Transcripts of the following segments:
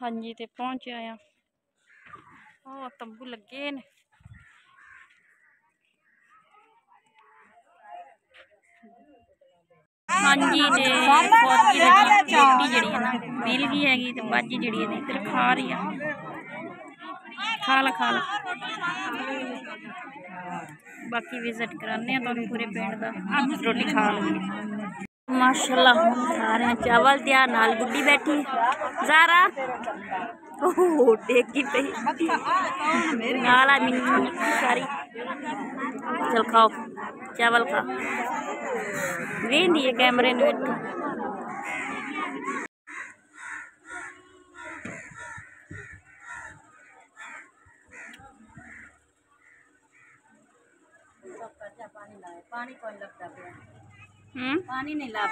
हाँ जी ते पहुंचे आया ओ तंबू लगे ने हाँ जी ते फौजी रोटी जड़ी है ना मिल गई हैगी ते बाजी जड़ी है इधर खा रही है खा ला बाकी विजिट कराने तो पूरे पिंड का रोटी खा लगी माशाल्लाह हम खा रहे हैं चावल दिया नाल गुड्डी बैठी ज़ारा ओह टेकी पे नाला मिनी सारी चल खाओ चावल खा वेंदी है कैमरे ने पानी कौन लगता है पानी नहीं लाभ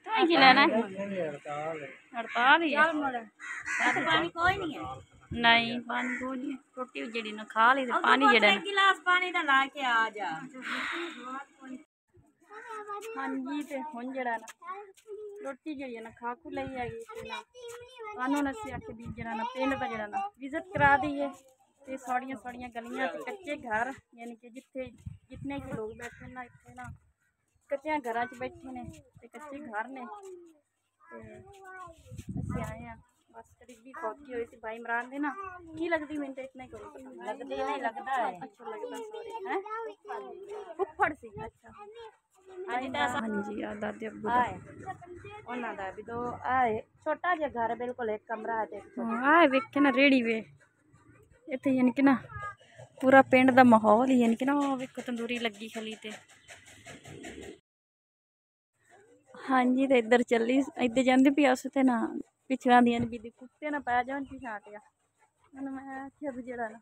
रहा की लेना है हड़ताल ही है पानी कोई नहीं है नहीं पानी कोई नहीं रोटी जड़ी ना खा ली पानी जड़ा गिलास पानी दा ला के आ जा हाँ जी ते हुन जड़ा ना रोटी जड़ी ना खा खू लई हैगी ते ना कानून असी आके भी जड़ा ना पिंड दा जड़ा ना विजिट करा दी है ते सौड़ियां सौड़ियां गलियां ते कच्चे घर यानी कि जिथे जितने के लोग बैठे ना इत्थे ना कच्चे घर च बैठे ने ते कच्चे घर ने ते असी आए हैं बस करीबी फौजी हुई थी भाई इमरान दे ना की लगदी मैंने तो इतना ही करो लगदी नहीं लगदा है अच्छा लगदा सॉरी हैं फुफड़ सी अच्छा हाँ जी दादी अब्बू उन्हां दा भी तो आए छोटा जिहा घर बिल्कुल एक कमरा है आए वेखे ना रेड़ी वे इत्थे यानी कि ना पूरा पिंड दा माहौल ही यानी कि ना वेखो तंदूरी लगी खली ते हाँ जी तो इधर चली इधर जाती पी अस ते ना पिछड़ा दियां भी कुत्ते ना पै जान पी छाटिया मैं आखिया भी जरा ना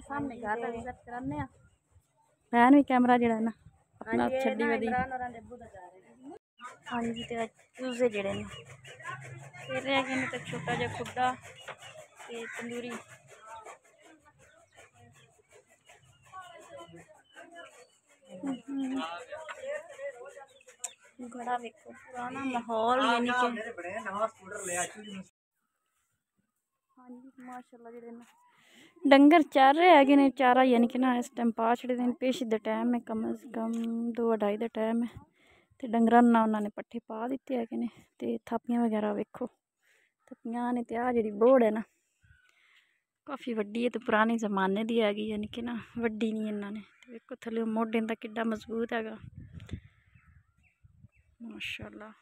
सामने घर का विजिट कराने भैन भी कैमरा जरा ना अपना छड्डी वदी हाँ जी तो चूजे जड़े ने फिर रह गए तो छोटा जिहा खुड्डा ते तंदूरी बड़ा देखो पुराना माहौल यानी कि हाँ जी माशाल्लाह जेडे ना डंगर चर रहे है चारा यानी कि ना इस टाइम पा छड़े दिन पेश द टाइम है कम से कम 2-2:30 का टाइम है तो डंगर ना उन्होंने पट्ठे पा दिते है तो थापियां वगैरह वेखो थापियां ने तो आ जी बोड़ है ना काफ़ी वड्डी है तो पुराने जमाने की हैगी यानी कि ना वड्डी नहीं इन्होंने वेखो थल्ले मोढे का किड्डा मजबूत हैगा माशाल्लाह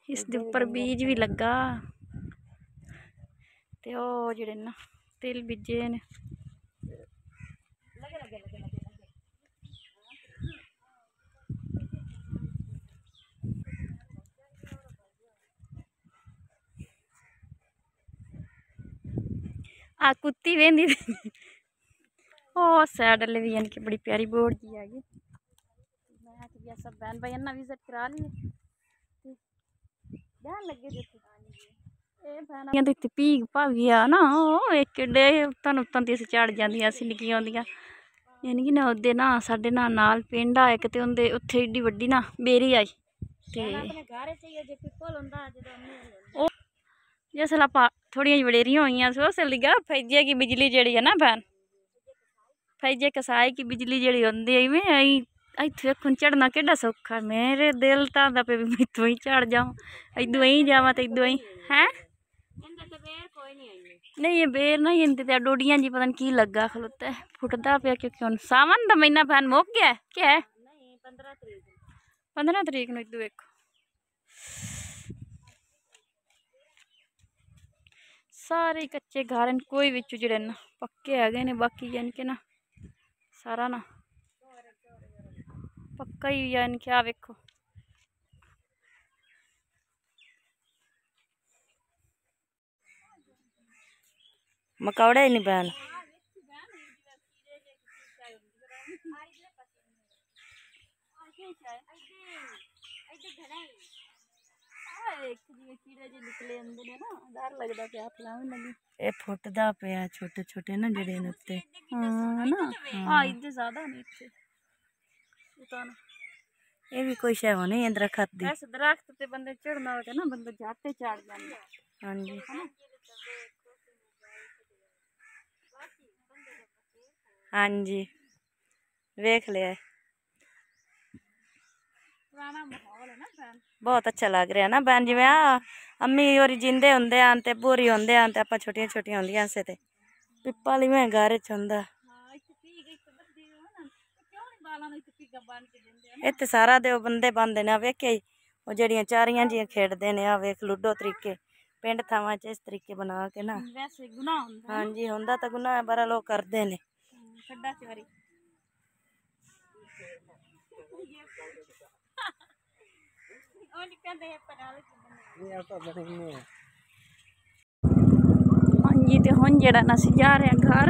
इसके उपर बीज भी लगा ते ओ जेडे ना तिल बीजे ने आ कुत्ती वेंदी ओ सैड भी यानी कि बड़ी प्यारी बोर्ड जी हैगी मैं सब बहन भाई ना विजिट करा लिए ध्यान लगे जो भीग भागी आ ना एक डे उत्तन उत्तन ती चढ़ जांदियां असी निक्कियां होंदियां यानी कि ना ओदे ना साडे ना नाल पिंड आ इक ते उंदे उत्थे एड्डी वड्डी ना बेरी आई ते जिसलै थोड़ियां वडेरियां होइयां उसलै गै फैजिया की बिजली जड़ी है ना भैन फैजिया कसाई की बिजली जड़ी होंदी है में इत्थे चढ़ना केड़ा सौखा मेरे दिल तांदा पे मैं इत्थों ही चढ़ जाऊँ इदू ही जावा तो इदू ही हैं नहीं ये बेर ना इंदे डोडियां जी पता नहीं की लगा खलोता है फुटदा पे क्योंकि हुन सावन दा महीना भैन मुक गया क्या है 15 तरीक नूं इदू वेखो सारे कच्चे घर कोई बिच जड़े ना पक्के है ने बाकी यानी कि ना सारा ना पक्का ही यानी कि आ वेखो मकौड़े नहीं बहन फुटदा पे छोटे छोटे ना जड़े उत्ते हाँ ना हाँ इधर ज्यादा नहीं ये भी कोई शय होनी है दरखत दी। ऐसे दरख्त ते बंदे चढ़ना होगा ना, बंदा जाते चढ़ जाता। हाँ जी हाँ जी वेख लिया। पुराना माहौल है ना भैन। बहुत अच्छा लग रहा है ना भैन, जिवें आ अम्मी और जिंदे होंदे आन ते बोरी होंदे आन ते आपां छोटियां छोटियां होंदियां से ते पिप्पल इवें घर च होंदा। हां इत्थे पी गई तो बद्दी हो ना, क्यों नहीं बालां नूं इत्थे पीगा बन के देंदे हैं ना। इत्थे सारा दे बंदे बांधे ने, वेखे ਉਹ ਜਿਹੜੀਆਂ ਚਾਰੀਆਂ ਜਿਹੀਆਂ ਖੇਡਦੇ ਨੇ, ਆ ਵੇਖ ਲੂਡੋ ਤਰੀਕੇ ਪਿੰਡ ਥਾਵਾਂ 'ਚ ਇਸ ਤਰੀਕੇ ਬਣਾ ਕੇ ਨਾ। ਵੈਸੇ ਗੁਨਾਹ ਹੁੰਦਾ। ਹਾਂਜੀ ਹੁੰਦਾ ਤਾਂ ਗੁਨਾਹ ਹੈ, ਪਰ ਲੋਕ ਕਰਦੇ ਨੇ। ਖੱਡਾ ਚਾਰੀ ਉਹ ਨਿਕਲਦੇ ਪਨਾਲ ਨਹੀਂ ਆ ਤਾਂ ਬਣਨੇ। ਹਾਂਜੀ ਤੇ ਹੁਣ ਜਿਹੜਾ ਨਾ ਅਸੀਂ ਜਾ ਰਹੇ ਹਾਂ ਘਰ।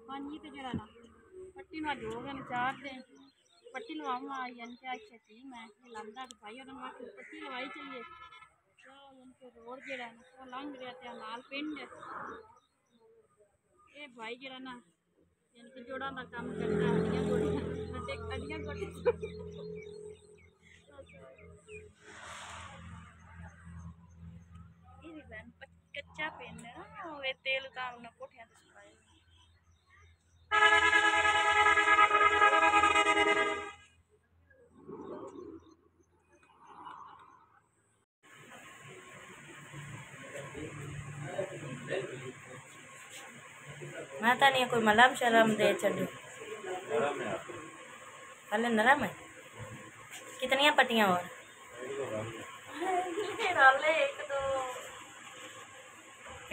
ਹਾਂਜੀ ਤੇ ਜਿਹੜਾ ਨਾ ਪੱਟੀ ਨੂੰ ਅੱਜ ਹੋ ਗਏ ਨੇ 4 ਦਿਨ। पट्टी लवाऊँ आई क्या अच्छा थी मैं लंदा तो भाई और पट्टी लवाई चाहिए उनको रोड जरा वो लंघ रहा था नाल पिंड ये भाई जरा ना इनके जोड़ा का काम करता हड्डियां कच्चा पिंड है ना तेल का कोठिया मैं तो नहीं कोई मलम शलम दे छो हले नरम है। कितनिया पट्टियां और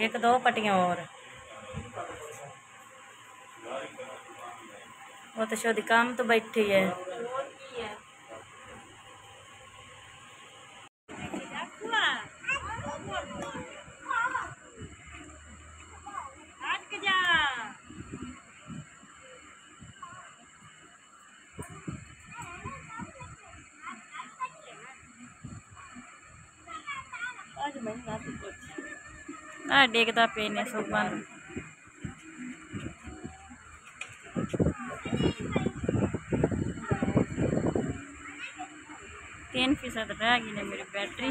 एक दो पट्टियां और वो तो शोधी काम तो बैठी है। देखता पे ने सुबह 3% रह गई ने मेरी बैटरी।